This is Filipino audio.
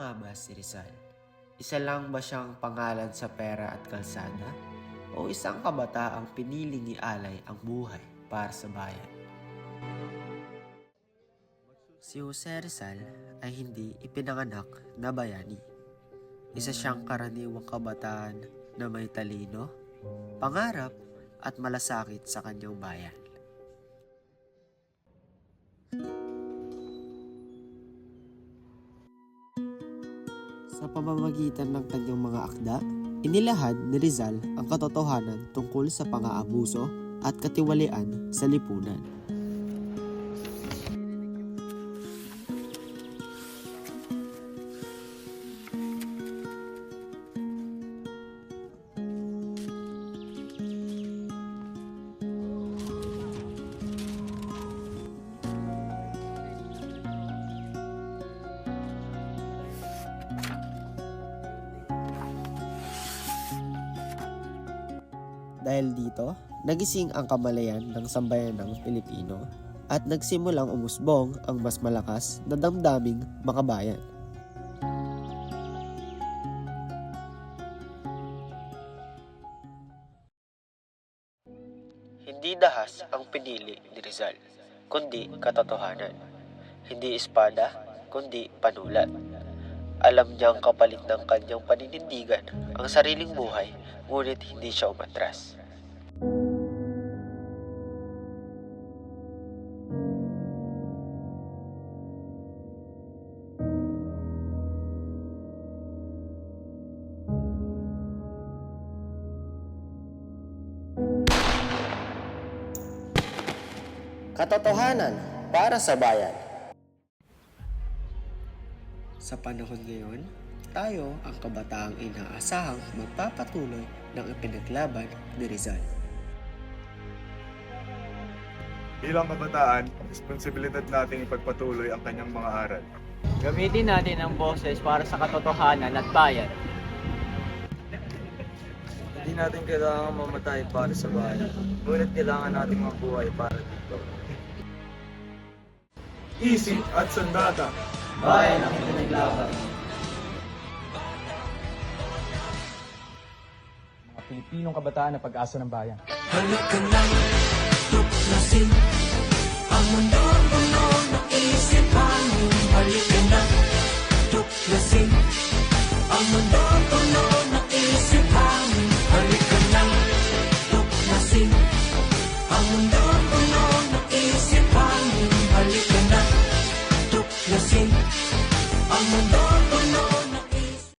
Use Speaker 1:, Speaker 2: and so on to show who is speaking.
Speaker 1: nga ba si Rizal? Isa lang ba siyang pangalan sa pera at kalsada? O isang kabataang piniling ialay ang buhay para sa bayan? Si Jose Rizal ay hindi ipinanganak na bayani. Isa siyang karaniwang kabataan na may talino, pangarap at malasakit sa kanyang bayan. Sa pamamagitan ng kanyang mga akda, inilahad ni Rizal ang katotohanan tungkol sa pang-aabuso at katiwalian sa lipunan. Dahil dito, nagising ang kamalayan ng sambayanang Pilipino at nagsimulang umusbong ang mas malakas na damdaming makabayan. Hindi dahas ang pinili ni Rizal, kundi katotohanan. Hindi espada, kundi panulat. Alam niyang kapalit ng kanyang paninindigan ang sariling buhay, ngunit hindi siya umatras. Katotohanan para sa bayan. Sa panahon ngayon, tayo ang kabataang inaasahang magpapatuloy ng ipinaglaban ni Rizal.
Speaker 2: Bilang kabataan, responsibilidad nating ipagpatuloy ang kanyang mga aral.
Speaker 3: Gamitin natin ang boses para sa katotohanan at bayan.
Speaker 4: Hindi natin kailangan mamatay para sa bayan, ngunit kailangan nating mabuhay para dito.
Speaker 2: Isip at sandata.
Speaker 3: Bayan ang pinaglaban.
Speaker 5: Mga Pilipinong kabataan na pag-asa ng bayan.
Speaker 6: Halika na, tuklasin ang mundo.